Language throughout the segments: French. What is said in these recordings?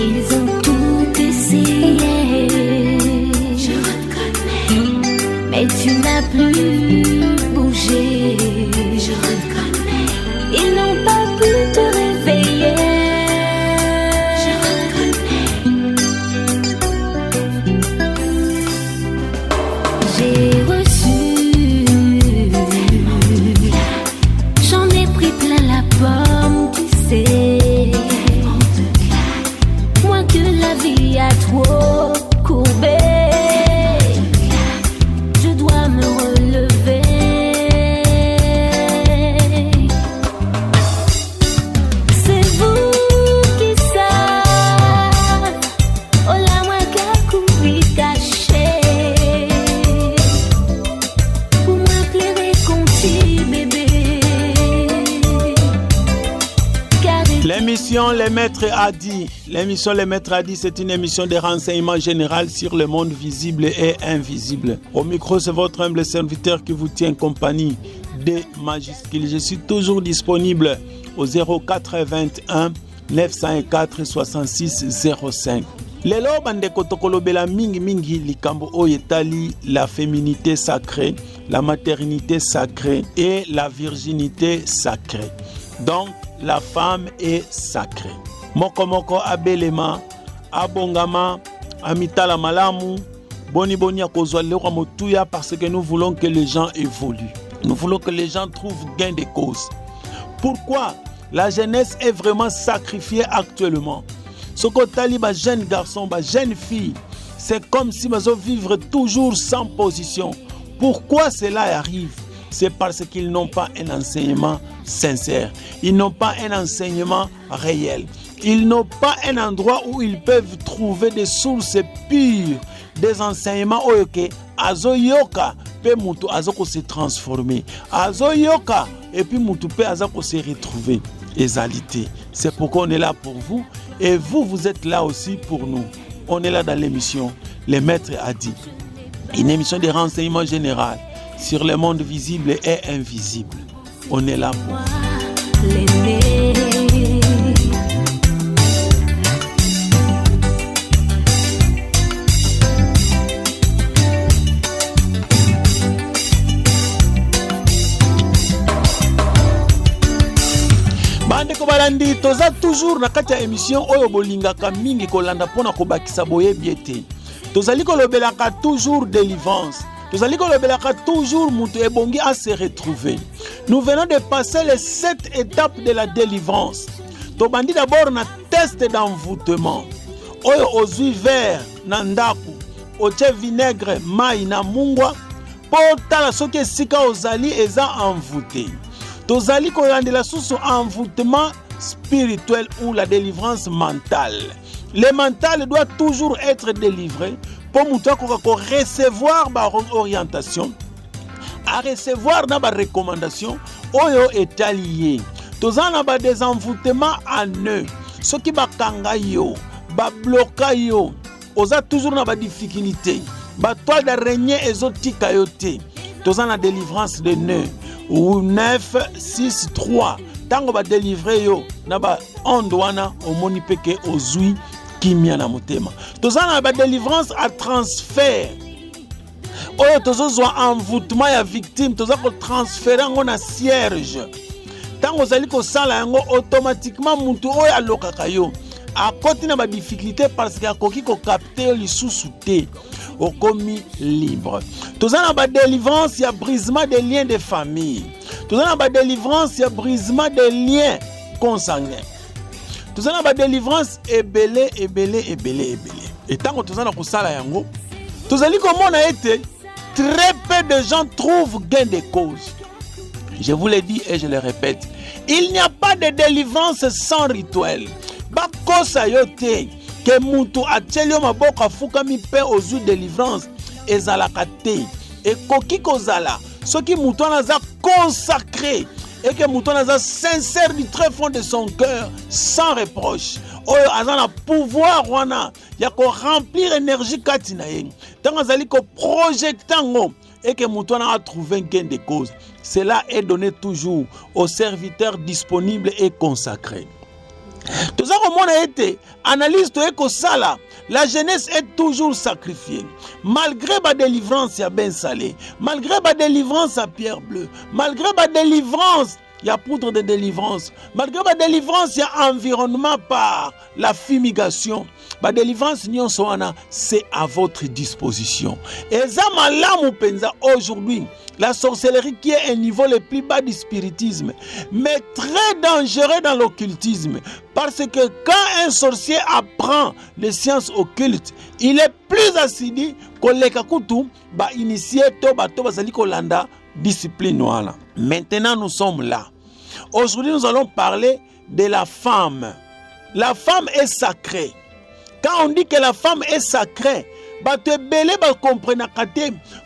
Ils ont tout essayé. Je reconnais. Mais tu n'as plus bougé. Je reconnais. Ils n'ont pas pu te réveiller. Je reconnais. J'ai reçu. J'en ai pris plein la pomme, tu sais. Moi que la vie a trop courbé. Je dois me relever. C'est vous qui savez. Oh la moi qu'a couru caché. Pour m'appeler conti bébé. L'émission Les Maîtres a dit. L'émission Les Maîtres a dit, c'est une émission de renseignement général sur le monde visible et invisible. Au micro, c'est votre humble serviteur qui vous tient compagnie des majuscules. Je suis toujours disponible au 0421 904 66 05. Lelo bandeko tokolobela mingi likambo oyetali la féminité sacrée, la maternité sacrée et la virginité sacrée. Donc la femme est sacrée. Moko abelema, abongama, amitala malamu, boni akozwa lero motuya parce que nous voulons que les gens évoluent. Nous voulons que les gens trouvent gain de cause. Pourquoi la jeunesse est vraiment sacrifiée actuellement? Ce que taliba jeune garçon, jeune fille, c'est comme si ils vivre toujours sans position. Pourquoi cela arrive? C'est parce qu'ils n'ont pas un enseignement sincère. Ils n'ont pas un enseignement réel. Ils n'ont pas un endroit où ils peuvent trouver des sources pures, des enseignements oyoke azoyoka pe mutu azoko se transformer. Azoyoka et puis mutu pe azoko se retrouver. Égalité. C'est pourquoi on est là pour vous et vous êtes là aussi pour nous. On est là dans l'émission Les Maîtres a dit. Une émission de renseignement général sur le monde visible et invisible. On est là pour L'aîné. bandeko balandi toza toujours na kati ya émission oyo bolingaka mingi kolanda pona kobakisa boyebi ete tozali kolobelaka toujours délivrance. Tozali kolobelaka toujours mutu ebongi à se retrouver. Nous venons de passer les 7 étapes de la délivrance. Tobandi d'abord na test d'envoûtement. Oyo ozui verre na ndaku, oche vinaigre mai na mungwa, po tala soki esika ozali eza envoûté. Tozali kolandela susu envoûtement spirituel ou la délivrance mentale. Le mental doit toujours être délivré pour recevoir ma orientation, à recevoir na ba recommandation oyo etalié. Tozana ba des envoûtements en eux. Ce qui ba kanga yo, ba bloka yo, oza toujours na ba difficulté. Ba toile d'araignée exotique yote. Tozana délivrance de nœuds ou 9 6 3. Tango ba délivrer yo na ba ondwana omoni peke ozui kimia na motema. Tozana ba délivrance à transfert. Oyo tozozwa envoûtement ya victime, toza ko transférer ngo na cierge. Tango zali ko sala yango automatiquement mutu oyo alokaka yo akoti na ba difficulté parce que akoki ko capter lisusu te. Okomi libre. Tozana ba délivrance ya brisement des liens de famille. Tozana ba délivrance ya brisement des liens consanguins. Tozana ba délivrance ebele. Et tant que tozana ko sala yango, tozali komona ete très peu de gens trouvent gain de cause. Je vous le dis et je le répète, il n'y a pas de délivrance sans rituel. Bakosa yote que mutu atelio maboko afukami pe ozu délivrance ezalaka te. Et koki kozala soki mutu anaza consacré et que mutu anaza sincère du très fond de son cœur sans reproche. Oyo azana pouvoir wana ya ko remplir énergie kati na ye. Tant azali ko projectango et que mutu wana a trouvé gain de cause. Cela est donné toujours aux serviteurs disponibles et consacrés. Tout ça, comme on a été, analyse de Ekosala, la jeunesse est toujours sacrifiée. Malgré la délivrance, il y a Ben Salé. Malgré la délivrance, il y a Pierre Bleu. Malgré la délivrance, il y a poudre de délivrance. Malgré la délivrance, il y a environnement par la fumigation. La délivrance, c'est à votre disposition. Et ça, aujourd'hui, la sorcellerie qui est un niveau le plus bas du spiritisme, mais très dangereux dans l'occultisme. Parce que quand un sorcier apprend les sciences occultes, il est plus assidu que les kakutu, initié kolanda discipline. Maintenant, nous sommes là. Aujourd'hui, nous allons parler de la femme. La femme est sacrée. Quand on dit que la femme est sacrée,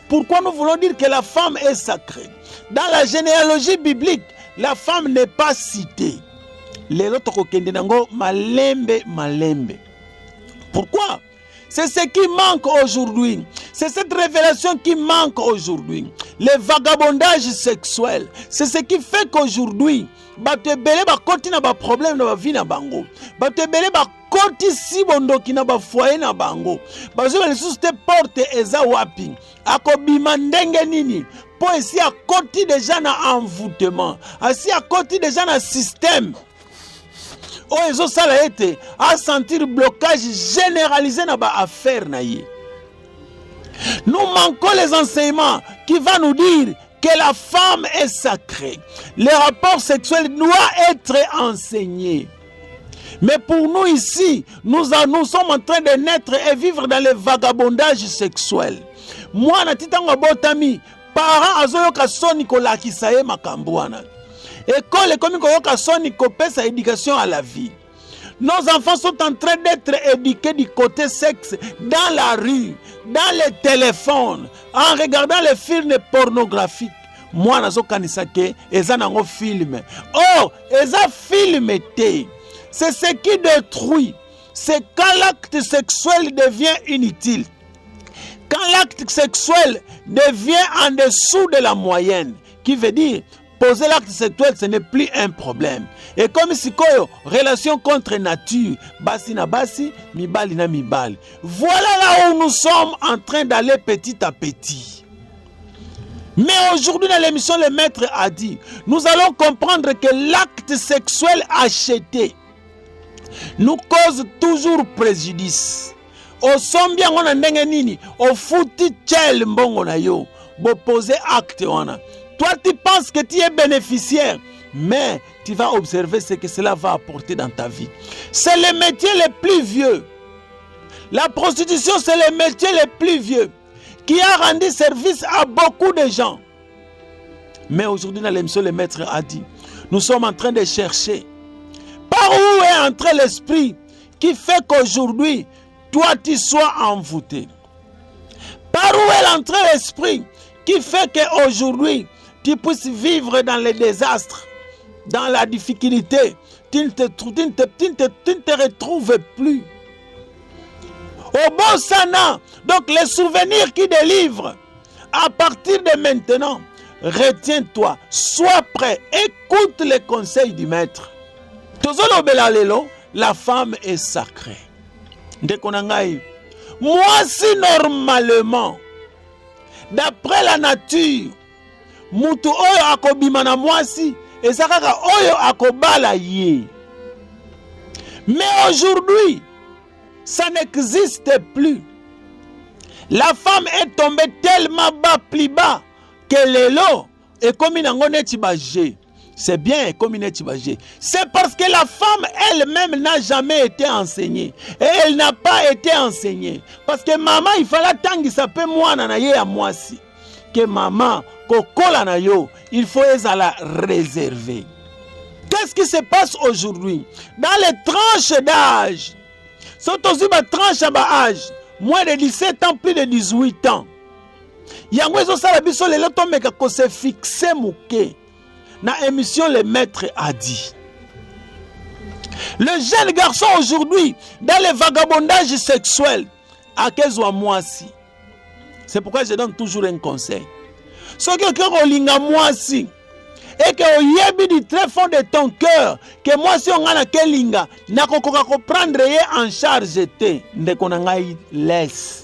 pourquoi nous voulons dire que la femme est sacrée? Dans la généalogie biblique, la femme n'est pas citée. Pourquoi? C'est ce qui manque aujourd'hui. C'est cette révélation qui manque aujourd'hui. Le vagabondage sexuel. C'est ce qui fait qu'aujourd'hui, problème dans la vie na bango. Koti si bondo ki na ba foyer na bango. Bazo ba lisusu te porte eza wapi. Akobima ndenge nini. Po esi a koti déjà na envoûtement. Asi a koti déjà na système. O ezo sala ete a sentir blocage généralisé na ba affaire na ye. Nous manquons les enseignements qui vont nous dire que la femme est sacrée. Les rapports sexuels doivent être enseignés. Mais pour nous ici, nous sommes en train de naître et vivre dans le vagabondage sexuel. Moi, na titanga botami, parents azoyoka soni kolakisa ye makambo wana. École comme koyoka soni kopesa éducation à la vie. Nos enfants sont en train d'être éduqués du côté sexe dans la rue, dans les téléphones, en regardant les films pornographiques. Moi, nazo kanisa ke eza nango film. Oh, eza film te. C'est ce qui détruit. C'est quand l'acte sexuel devient inutile. Quand l'acte sexuel devient en dessous de la moyenne. Qui veut dire, poser l'acte sexuel, ce n'est plus un problème. Et comme si relation contre nature, basi na basi, mibali na mibali. Voilà là où nous sommes en train d'aller petit à petit. Mais aujourd'hui dans l'émission, le maître a dit, nous allons comprendre que l'acte sexuel acheté nous cause toujours préjudice. Au sombia on a ndenge nini, au fouti tchel mbongo na yo, bo poser acte wana. Toi tu penses que tu es bénéficiaire, mais tu vas observer ce que cela va apporter dans ta vie. C'est le métier le plus vieux. La prostitution, c'est le métier le plus vieux qui a rendu service à beaucoup de gens. Mais aujourd'hui dans l'émission, le maître a dit, nous sommes en train de chercher par où est entré l'esprit qui fait qu'aujourd'hui, toi, tu sois envoûté. Par où est entré l'esprit qui fait qu'aujourd'hui, tu puisses vivre dans les désastres, dans la difficulté. Tu ne te retrouves plus. Au bon sana, donc les souvenirs qui délivrent, à partir de maintenant, retiens-toi, sois prêt, écoute les conseils du maître. La femme est sacrée. Moi, si normalement, d'après la nature, mutu oyo akobimana mwasi, ezakaka oyo akobala ye. Mais aujourd'hui, ça n'existe plus. La femme est tombée tellement bas, plus bas, que l'élo est comme une angone. C'est bien comme une tibagé. C'est parce que la femme elle-même n'a jamais été enseignée. Et elle n'a pas été enseignée. Parce que maman, il fallait tangi sape moi nanaye à moi si. Que maman, kokola na yo, il faut la réserver. Qu'est-ce qui se passe aujourd'hui? Dans les tranches d'âge, surtout aussi ma tranche d'âge, moins de 17 ans, plus de 18 ans. Yango ezo sala biso lelo tomeka ko se fixer mouké. Dans l'émission, le maître a dit. Le jeune garçon aujourd'hui, dans le vagabondage sexuel, à quel soit moi si. C'est pourquoi je donne toujours un conseil. Ce que quelqu'un a moi si, et que oyebi du très fond de ton cœur que moi si on a kelinga nakokoka ko prendre ye en charge te ndeko na ngai laisse.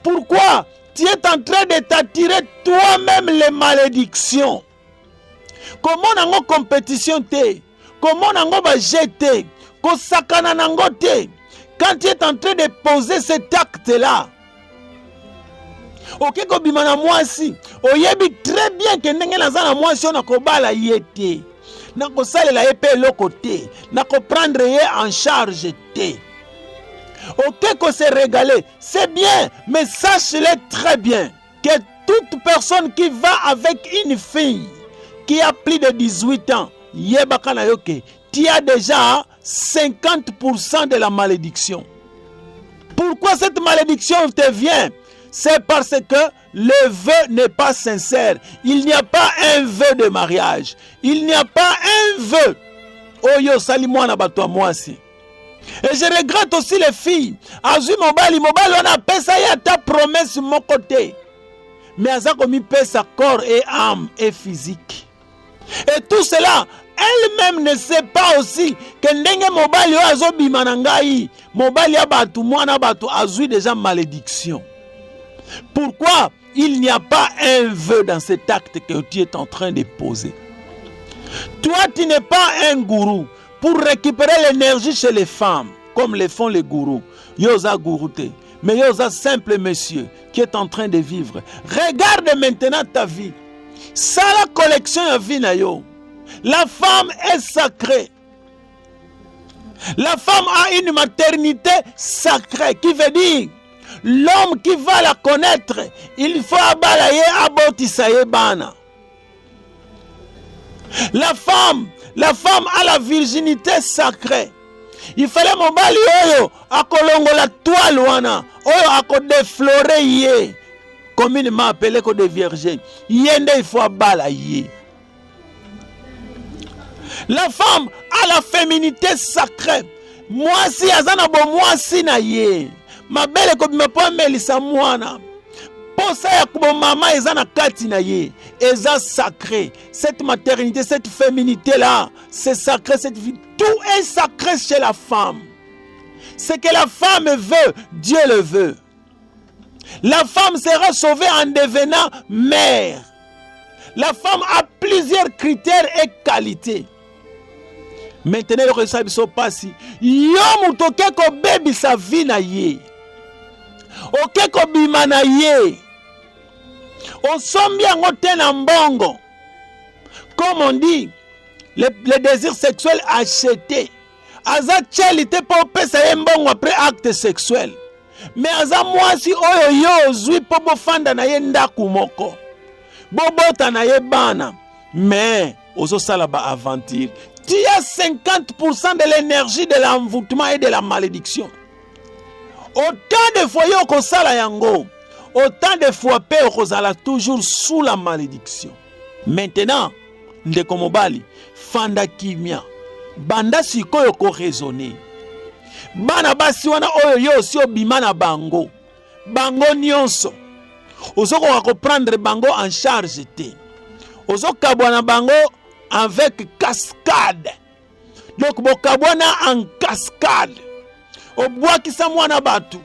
Pourquoi tu es en train de t'attirer toi-même les malédictions? Comment nango compétition te? Comment nango ba jeter? Ko sakana nango te? Quand tu es en train de poser cet acte-là, ok, ko bimana mwasi, oyebi très bien que ndenge nazana mwasi on akobala yete. Nako salela epé loko te, nako prendre ye en charge te. Ok, qu'on se régaler, c'est bien, mais sache-le très bien que toute personne qui va avec une fille qui a plus de 18 ans, tu as déjà 50% de la malédiction. Pourquoi cette malédiction te vient? C'est parce que le vœu n'est pas sincère. Il n'y a pas un vœu de mariage. Il n'y a pas un vœu. Oh yo, salimou na bato moi aussi. Et je regrette aussi les filles. Azui mobali, on a pensé à ta promesse de mon côté. Mais Aza comme il pèse sa corps et âme et physique. Et tout cela, elle-même ne sait pas aussi que ndenge mobali azo bimanangai, mobali abatu mwana batu azui déjà malédiction. Pourquoi il n'y a pas un vœu dans cet acte que tu es en train de poser? Toi, tu n'es pas un gourou pour récupérer l'énergie chez les femmes, comme le font les gourous. Yosa gourouté, mais yosa simple monsieur qui est en train de vivre. Regarde maintenant ta vie. Ça la collection à vie na yo. La femme est sacrée. La femme a une maternité sacrée qui veut dire l'homme qui va la connaître, il faut abalayer abotisaye bana. La femme a la virginité sacrée. Il fallait mobali oyo akolongola toile wana oyo akodeflore ye communément appelé comme des vierges. Yende il faut abalayer. La femme a la féminité sacrée. Moi si azana bo moi si na ye. Ma belle comme me point melisa mwana. Posa ya kubo mama ezana kati na ye. Eza sacré. Cette maternité, cette féminité là, c'est sacré, cette vie. Tout est sacré chez la femme. Ce que la femme veut, Dieu le veut. La femme sera sauvée en devenant mère. La femme a plusieurs critères et qualités. Maintenant, le résultat ne passe. Yo mutoke ko baby sa vie na ye. Ok ko bima na ye. On somme bien en mbongo. Comme on dit, le désir sexuel acheté. Aza chalite pour pesa mbongo après acte sexuel. Mais aza moi si oyo yo zui po bofanda na ye ndaku moko. Bobota na ye bana. Mais ozo salaba aventure. Tu as 50% de l'énergie de l'envoûtement et de la malédiction. Autant de fois yo ko sala yango. Autant de fois père kozala toujours sous la malédiction. Maintenant, ndeko mobali, fanda kimia. Banda sikoyo ko raisonner. Bana basi wana oyo yo si obima na bango. Bango nyonso. Ozoko ko prendre bango en charge te. Ozoko kabwana bango avec cascade. Donc bokabwana en cascade. Obwakisa mwana batu.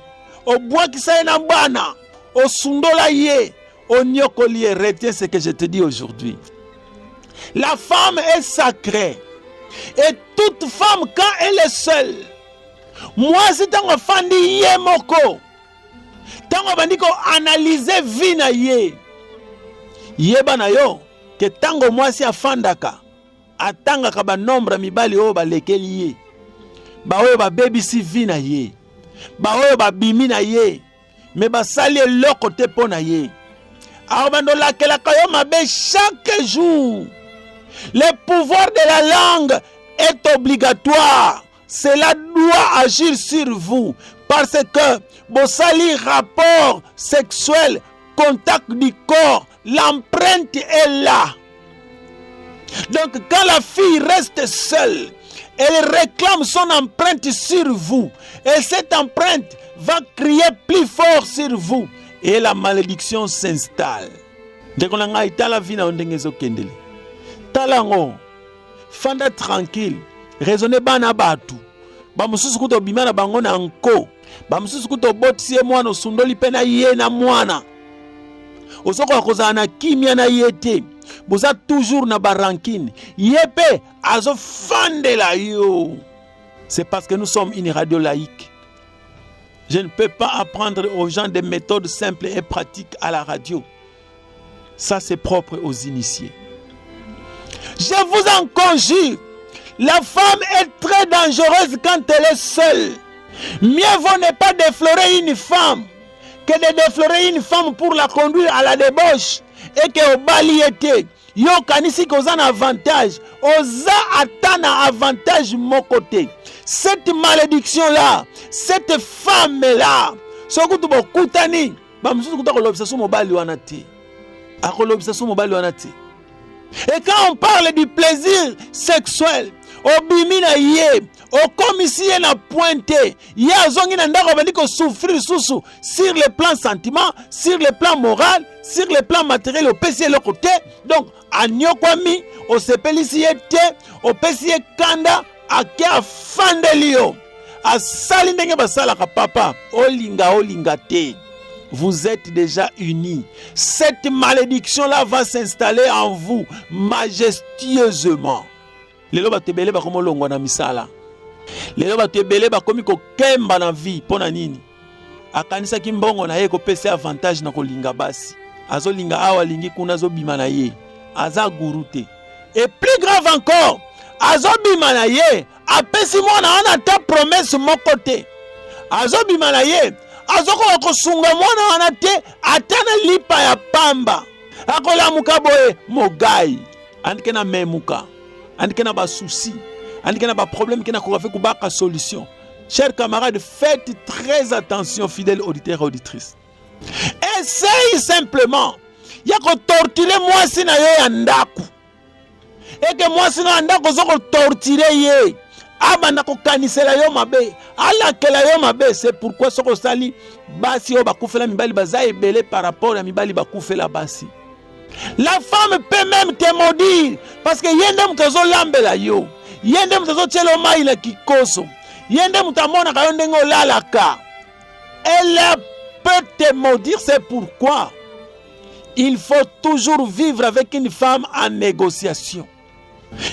Obwakisa ena bana. Au sundola ye, au nyokoliye, retiens ce que je te dis aujourd'hui. La femme est sacrée. Et toute femme, quand elle est seule, moi, si t'en fandi ye moko, t'en bandi ko analyser vie na ye. Ye bana yo, que tango moi si afandaka, atanga ka ba nombre mibali o ba lekeli ye. Ba oyo ba baby si vie na ye. Ba oyo ba bimi na ye. Mais basali le côté ponaye. Armando la que la kayoma be chaque jour. Le pouvoir de la langue est obligatoire. Cela doit agir sur vous parce que bosali rapport sexuel, contact du corps, l'empreinte est là. Donc quand la fille reste seule, elle réclame son empreinte sur vous et cette empreinte va crier plus fort sur vous et la malédiction s'installe. ndeko na ngai tala vi na ndenge ezokendele tala ngo fanda tranquille raisonner bana batu bamususu kuto bima na bango na nko bamususu kuto botisi ye mwana osundoli mpe na ye na mwana osokola kozala na kimia na ye te boza toujours na barankine ye mpe azofandela yo. C'est parce que nous sommes une radio laïque. Je ne peux pas apprendre aux gens des méthodes simples et pratiques à la radio. Ça, c'est propre aux initiés. Je vous en conjure, la femme est très dangereuse quand elle est seule. Mieux vaut ne pas déflorer une femme que de déflorer une femme pour la conduire à la débauche et que au bali était. Yo kanisi koza na avantage, oza atana avantage mon côté. Cette malédiction là, cette femme là, sokutu bokutani, ba mususu kutako lobisa so mobali wana te. Akolobisa so mobali wana te. Et quand on parle du plaisir sexuel, obimi na ye, okomisi ye na pointe, ye azongi na ndako bandi ko souffrir susu sur le plan sentiment, sur le plan moral, sur le plan matériel, opesi le côté. Donc anyokwami, osepelisi ye te, opesi ye kanda, ake afandeli yo. Asali ndenge basalaka papa, olinga te. Vous êtes déjà unis. Cette malédiction-là va s'installer en vous majestueusement. Lelo batebele ba komo longwa na misala. Lelo batebele ba komi ko kemba na vie pona nini. Akanisa ki mbongo na ye ko pese avantage na kolinga basi. Azo linga awa lingi kuna zo bima na ye. Aza gurute. Et plus grave encore, azo bima na ye, apesi mwana ana ta promesse mon côté. Azo bima na ye, azoko kosunga mwana wana te atana lipa ya pamba. Akola mukaboye mogai. Andike na memuka. Andike na ba souci. Andike na ba problème qui na ko fait kubaka solution. Chers camarades, faites très attention, fidèles auditeurs et auditrices. Essaye simplement. Ya ko torturer moi si na yo ya ndaku. Et que moi si na ndaku zo ko torturer ye. Abanda ko kanisela yo mabe. Ala kela yo mabe, c'est pourquoi soko sali basi yo bakufela mibali baza ebele par rapport à mibali bakufela basi. La femme peut même te maudire parce que yende mutazo lambela yo. Yende mutazo tshelo mai na kikoso. Yende mutamona ka yo ndenge olalaka. Elle peut te maudire, c'est pourquoi il faut toujours vivre avec une femme en négociation.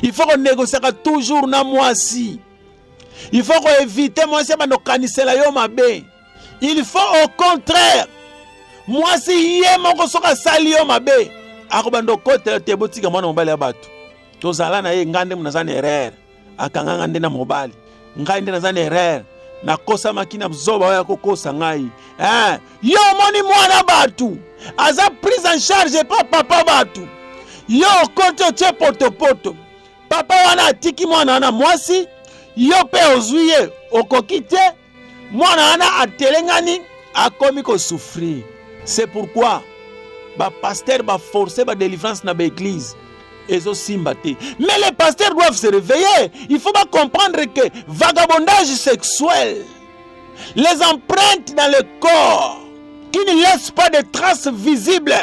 Il faut qu'on négocie toujours na moisi. Il faut qu'on évite moisi bando kanisela yo mabe. Il faut au contraire moisi ye moko soka sali yo mabe. Akobando kote te botika mwana mobali ya batu. Tozala na ye ngande munazana erreur. Akanga ngande na mobali. Ngande nazana erreur. Na kosa makina mzoba ya kokosa ngai. Yo moni mwana batu. Aza prise en charge pa papa batu. Yo kote che poto. Papa wana atiki mwana na mwasi. Yo pe ozuye okokite. Mwana wana atelengani akomi ko souffrir. C'est pourquoi ba pasteur ba forcer ba délivrance na ba église. Mais les pasteurs doivent se réveiller. Il faut pas comprendre que vagabondage sexuel, les empreintes dans le corps qui ne laissent pas de traces visibles,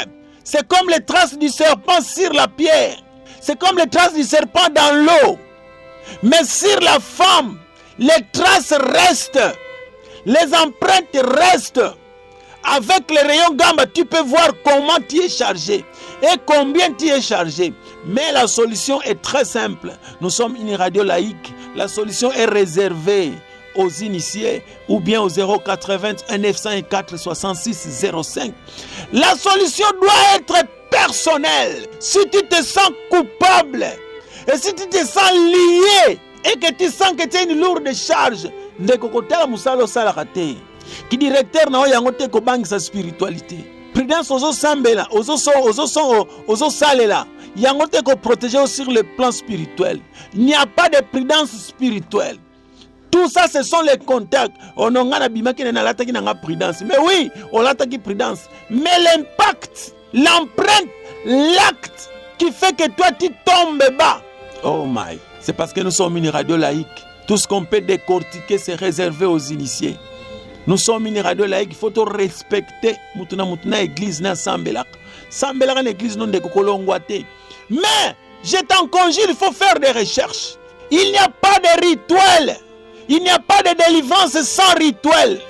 c'est comme les traces du serpent sur la pierre, c'est comme les traces du serpent dans l'eau. Mais sur la femme, les traces restent, les empreintes restent. Avec les rayons gamma, tu peux voir comment tu es chargé et combien tu es chargé. Mais la solution est très simple. Nous sommes une radio laïque. La solution est réservée aux initiés ou bien au 081 904 66 05. La solution doit être personnelle. Si tu te sens coupable et si tu te sens lié et que tu sens que tu as une lourde charge, qui directeur na yango te ko bangi sa spiritualité. Prudence ozo sambela, ozo salela. Yango te ko protéger sur le plan spirituel. Il n'y a pas de prudence spirituelle. Tout ça, ce sont les contacts. On a na bimaki na lataki na prudence. Mais oui, on lataki prudence. Mais l'impact, l'empreinte, l'acte qui fait que toi tu tombes bas. Oh my. C'est parce que nous sommes une radio laïque. Tout ce qu'on peut décortiquer, c'est réservé aux initiés. Nous sommes une radio laïque, il faut respecter mutuna église na sambelaka. Sambelaka na église non de kokolongwate. Mais je t'en conjure, il faut faire des recherches. Il n'y a pas de rituel. Il n'y a pas de délivrance sans rituel.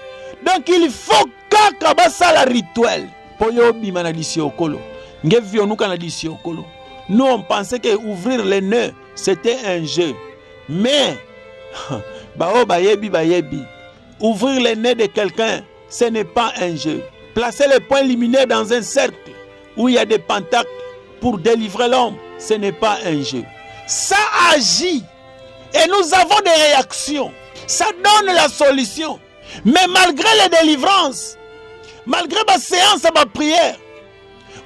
Donc il faut kaka basala rituel. Poyo bima na disiokolo. Ngevio nuka na disiokolo. Nous on pensait que ouvrir les nœuds c'était un jeu. Mais ouvrir les nez de quelqu'un, ce n'est pas un jeu. Placer les points lumineux dans un cercle où il y a des pentacles pour délivrer l'homme, ce n'est pas un jeu. Ça agit et nous avons des réactions. Ça donne la solution. Mais malgré les délivrances, malgré ma séance, ma prière,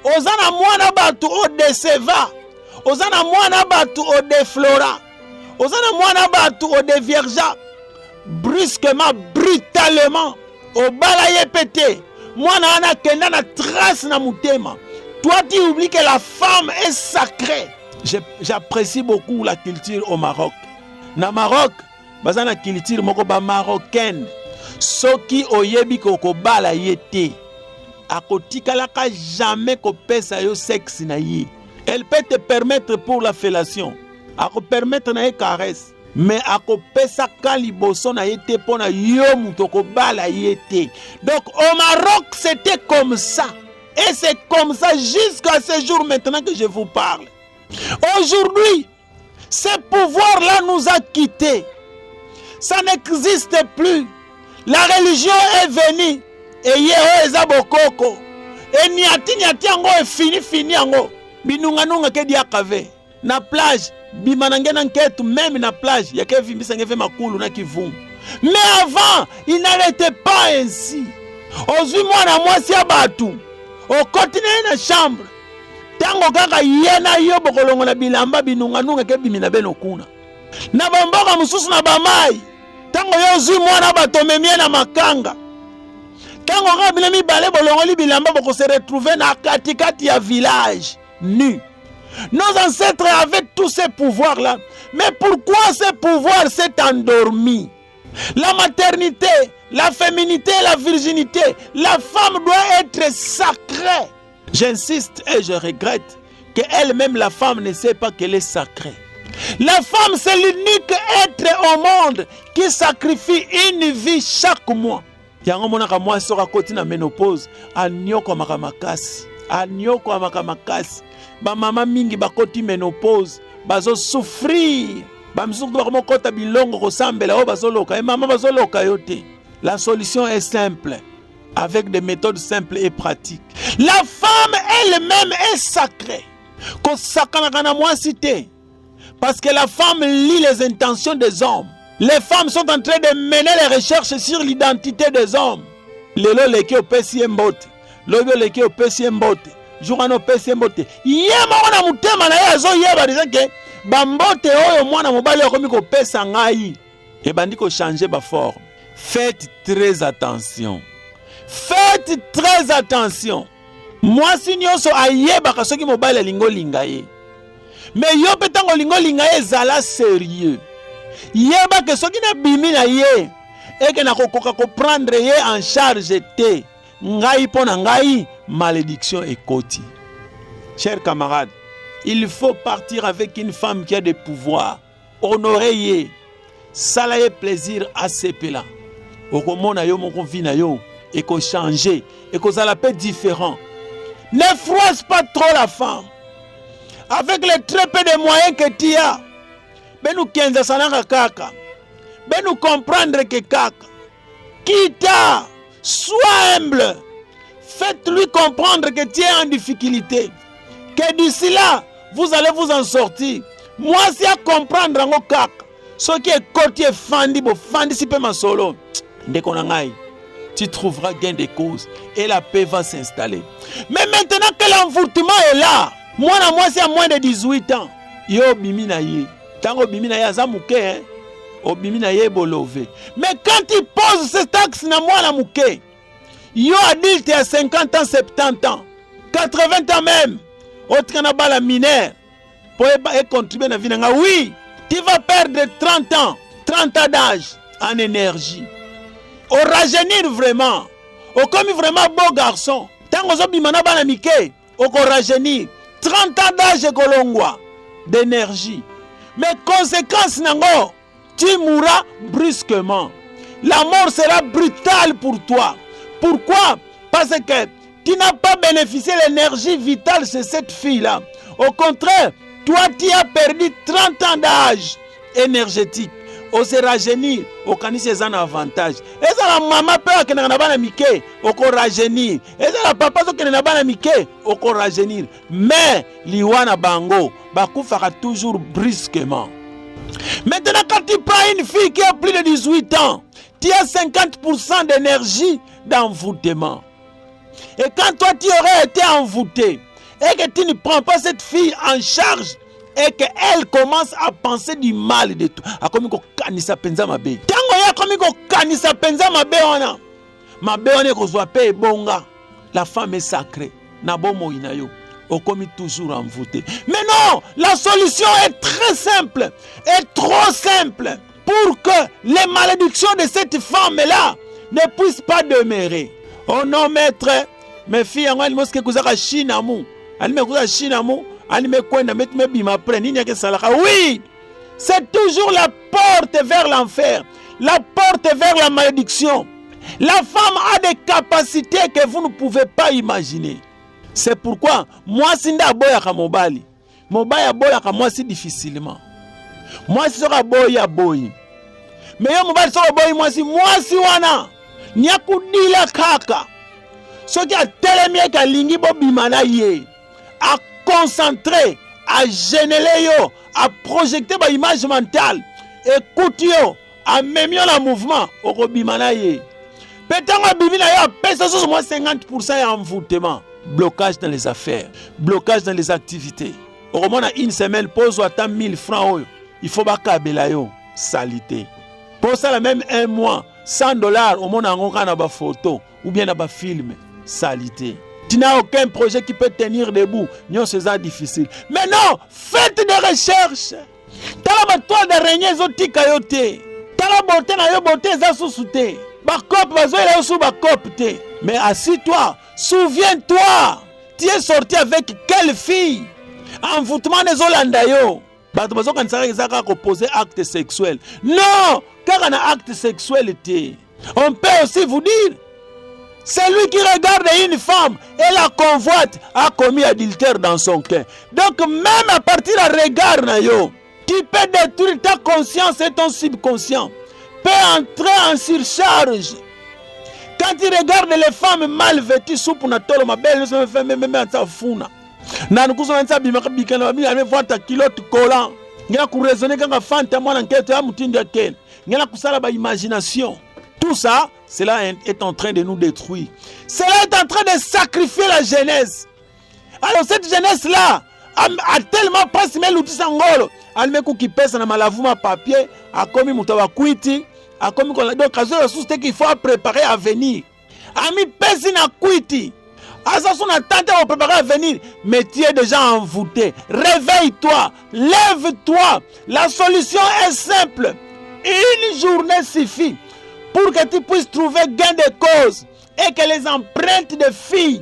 osana mwana batu o deseva, osana mwana batu o deflora, osana mwana batu o de vierja, brusquement, brutalement, au balaye pété, mwana ana kenda na trace na mutema. Toi tu oublies que la femme est sacrée. J'apprécie beaucoup la culture au Maroc. Na Maroc, bazana culture moko ba marocaine. Soki oyebi koko balaye te. Akotikalaka jamais ko pesa yo sexe na ye. Elle peut te permettre pour la fellation. Ako permettre na ye caresse. Mais ako pesa kaliboso na ye te pona yo mutoko balaye te. Donc au Maroc c'était comme ça. Et c'est comme ça jusqu'à ce jour maintenant que je vous parle. Aujourd'hui, ce pouvoir-là nous a quittés. Ça n'existe plus. La religion est venue. Et yého ezabokoko. Et niati ango est fini ango. Binunga ke diakave. Na plage, bimanange n'enquête même na plage. Yake vimbisa ngeve makulu na kivum. Mais avant, il n'arrêtait pas ainsi. Ozui mwana mwasi abatu. Au continue na chambre. Tango kaka yena yo bokolongo na bilamba binunga ke bimina beno kuna. Na bamboka mususu na bamai. Tango yo zui mwana batomemie na makanga. Tango kaka bilemi bale bolongo li bilamba boko se retrouver na katikati ya village nu. Nos ancêtres avaient tous ces pouvoirs-là. Mais pourquoi ces pouvoirs s'est endormi? La maternité, la féminité, la virginité, la femme doit être sacrée. J'insiste et je regrette qu'elle-même, la femme, ne sait pas qu'elle est sacrée. La femme, c'est l'unique être au monde qui sacrifie une vie chaque mois. Yango monaka moi sera côté na ménopause, anyoko makamakasi, anyoko makamakasi. Ba mama mingi bakoti ménopause, bazo souffrir. Ba msuku ba kota bilongo ko sambela o bazoloka, et mama bazoloka yote. La solution est simple, avec des méthodes simples et pratiques. La femme elle-même est sacrée. Ko sakana kana moi cité. Parce que la femme lit les intentions des hommes. Les femmes sont en train de mener les recherches sur l'identité des hommes. Lelo leki o pesi mbote. Lobo leki o pesi mbote. Jourano pesi mbote. Yema wana mutema na ye azo yeba disant bambote oyo mwana mobali akomi ko pesa ngai. Et bandi ko changer ba forme. Faites très attention. Faites très attention. Moi si nyonso ayeba ka soki mobali lingo lingaye. Mais yo petango lingo lingaye zala sérieux. Yeba ke soki na bimi na ye et que na kokoka ko prendre ye en charge te ngai pona ngai malédiction ekoti. Chers camarades, il faut partir avec une femme qui a des pouvoirs. Honorer ye, salaye plaisir à ces pela. Okomona yo moko vina yo et ko changer et ko zala peu différent. Ne froisse pas trop la femme. Avec les très peu de moyens que tu as. Ben nous kenza sanaka kaka. Ben nous comprendre que kaka. Quitta, sois humble. Faites-lui comprendre que tu es en difficulté. Que d'ici là, vous allez vous en sortir. Moi, si à comprendre en kaka. Ce qui est côté fandi, bo fandi si peu ma solo. Ndekonangai. Tu trouveras gain de cause et la paix va s'installer. Mais maintenant que l'envoûtement est là, moi, c'est à moins de 18 ans. Yo bimina ye. Tango bimina ye azamuke, hein. O bimina ye bolové. Mais quand il pose ce taxe na moi la mouke, yo adulte à 50 ans, 70 ans, 80 ans même, autre na bala mineur, pour contribuer à la vie. Oui, tu vas perdre 30 ans d'âge en énergie. Au rajeunir vraiment. Au comme vraiment beau garçon. Tant que vous bimana bana mike, au rajeunir. 30 ans d'âge kolongwa d'énergie. Mais conséquence nango, tu mourras brusquement. La mort sera brutale pour toi. Pourquoi? Parce que tu n'as pas bénéficié de l'énergie vitale de cette fille-là. Au contraire, toi tu as perdu 30 ans d'âge énergétique. Au se rajeunir, au kanisi un avantage. Et ça la maman peur que n'a pas mike, au rajeunir. Et ça la papa que n'a pas mike, au rajeunir. Mais liwana bango, bakou fera toujours brusquement. Maintenant quand tu prends une fille qui a plus de 18 ans, tu as 50% d'énergie d'envoûtement. Et quand toi tu aurais été envoûté et que tu ne prends pas cette fille en charge et qu'elle commence à penser du mal de toi, a comme ko kanisa penza mabe. Tango ya comme ko kanisa penza mabe wana. Mabe wana ko zwa pe bonga. La femme est sacrée. Na bomo inayo. O comme toujours envoûté. Mais non, la solution est très simple, est trop simple pour que les malédictions de cette femme-là ne puissent pas demeurer. Oh non, maître, mes filles, elles m'ont dit que vous avez chinamu. Elles m'ont dit chinamu. Oui, c'est toujours la porte vers l'enfer, la porte vers la malédiction. La femme a des capacités que vous ne pouvez pas imaginer. C'est pourquoi moi, si je suis mobali, moi c'est difficilement. Moi si je boy. Mais yo mobali so boy moi si wana nyakudila kaka. Ce qui a tellement que lingi bo bimana ye à concentrer, à générer yo, à projeter ba image mentale, écoute yo, à même le mouvement au bimana ye. Peut-être bimina yo pèse sur moi 50% envoûtement, blocage dans les affaires, blocage dans les activités. Au moins une semaine pose ou 1000 francs, il faut pas kabela yo, salité. Pour ça la même un mois, $100 au moins on a une photo ou bien un film, salité. Tu n'as aucun projet qui peut tenir debout. Non, c'est ça difficile. Mais non, faites des recherches. T'as la toile d'araignée zoti kayote. T'as la beauté na yo beauté za sous-souté. Bakop bazo la sous bakop te. Mais assis-toi, souviens-toi. Tu es sorti avec quelle fille? Envoûtement des Hollandais yo. Bato bazo kan sara ezaka ko poser acte sexuel. Non, car un acte sexuel te. On peut aussi vous dire, celui qui regarde une femme et la convoite a commis adultère dans son cœur. Donc même à partir du regard na yo, tu peux détruire ta conscience et ton subconscient. Peut entrer en surcharge. Quand tu regardes les femmes mal vêtues, soupe na tolo ma belle, nous fait même ça funa. Na nukuso na ça bimaka bikana ba mi voir ta culotte collant. Ngena ku raisonner kanga fanta mwana nketo ya mutindo ken. Ngena kusala ba imagination. Tout ça, cela est en train de nous détruire. Cela est en train de sacrifier la jeunesse. Alors cette jeunesse-là a tellement passé l'outil sangolo. Elle me qui pèse dans ma papier, a commis mutawa kuiti, a commis donc qu'il faut préparer à venir. Ami pèse na kuiti. Asa son attente à préparer à venir, mais tu es déjà envoûté. Réveille-toi, lève-toi. La solution est simple. Une journée suffit pour que tu puisses trouver gain de cause et que les empreintes de filles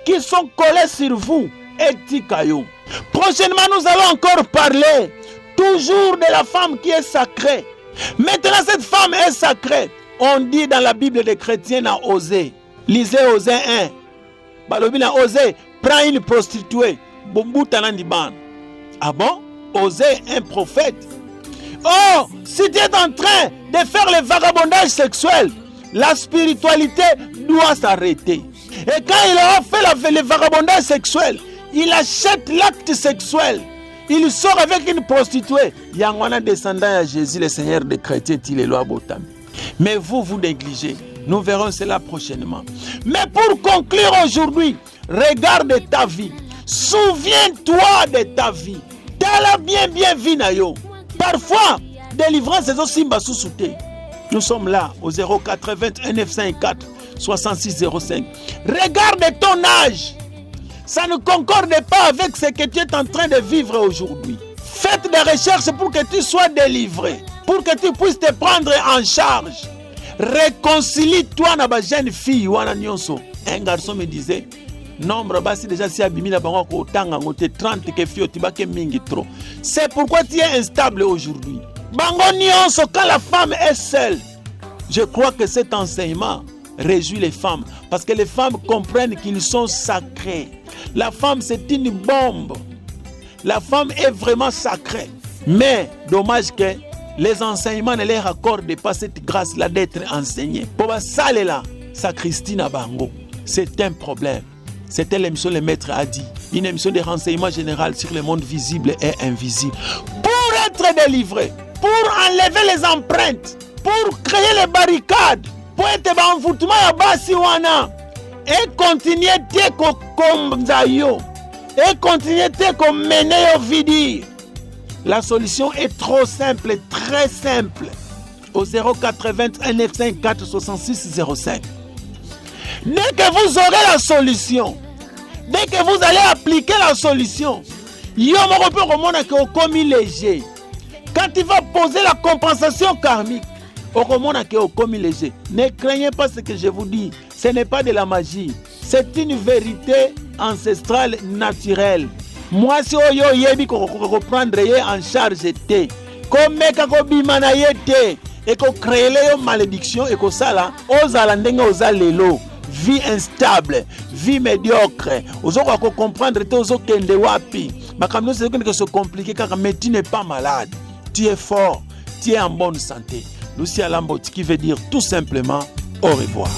qui sont collées sur vous étikayo. Prochainement, nous allons encore parler toujours de la femme qui est sacrée. Maintenant, cette femme est sacrée. On dit dans la Bible des chrétiens à Osée. Lisez Osée 1. Balobi na Osée, prends une prostituée. Bombuta nandiban. Ah bon? Osée, un prophète. Oh, si tu es en train de faire le vagabondage sexuel, la spiritualité doit s'arrêter. Et quand il a fait le vagabondage sexuel, il achète l'acte sexuel. Il sort avec une prostituée. Yangwana descendant à Jésus, le Seigneur des chrétiens, il est loi botam. Mais vous négligez. Nous verrons cela prochainement. Mais pour conclure aujourd'hui, regarde ta vie. Souviens-toi de ta vie. T'as bien vie nayo. Parfois, délivrance est aussi sous-souté. Nous sommes là au 081 954 6605. Regarde ton âge. Ça ne concorde pas avec ce que tu es en train de vivre aujourd'hui. Faites des recherches pour que tu sois délivré, pour que tu puisses te prendre en charge. réconcilie-toi na ba jeune fille wana nyonso. Un garçon me disait nombre basi déjà si abimi na bango ko tanga ngote 30 ke fio tibake mingi trop. C'est pourquoi tu es instable aujourd'hui. Bango nyonso quand la femme est seule. Je crois que cet enseignement réjouit les femmes parce que les femmes comprennent qu'ils sont sacrés. La femme c'est une bombe. La femme est vraiment sacrée. Mais dommage que les enseignements ne leur accordent pas cette grâce-là d'être enseignés. Pour ça, là, sacristie na bango, c'est un problème. C'était l'émission Le Maître a dit. Une émission de renseignement général sur le monde visible et invisible. Pour être délivré, pour enlever les empreintes, pour créer les barricades, pour être envoûtement à Basiwana et continuer de comme Zayo et continuer de mener au vide. La solution est trop simple, très simple. Au 081 954 66 05. Dès que vous aurez la solution, dès que vous allez appliquer la solution, léger. Quand il va poser la compensation karmique, léger. Ne craignez pas ce que je vous dis. Ce n'est pas de la magie. C'est une vérité ancestrale naturelle. Moi, si oyo yebi ko prendre en charge te, ko meka ko bimana yete et ko créer yo malédiction et ko sala ozala ndenge ozalelo, vie instable, vie médiocre. Ozoko ko comprendre te ozokende wapi. Makamno c'est que se compliquer car mais tu n'es pas malade. Tu es fort, tu es en bonne santé. Lucia Lambot qui veut dire tout simplement au revoir.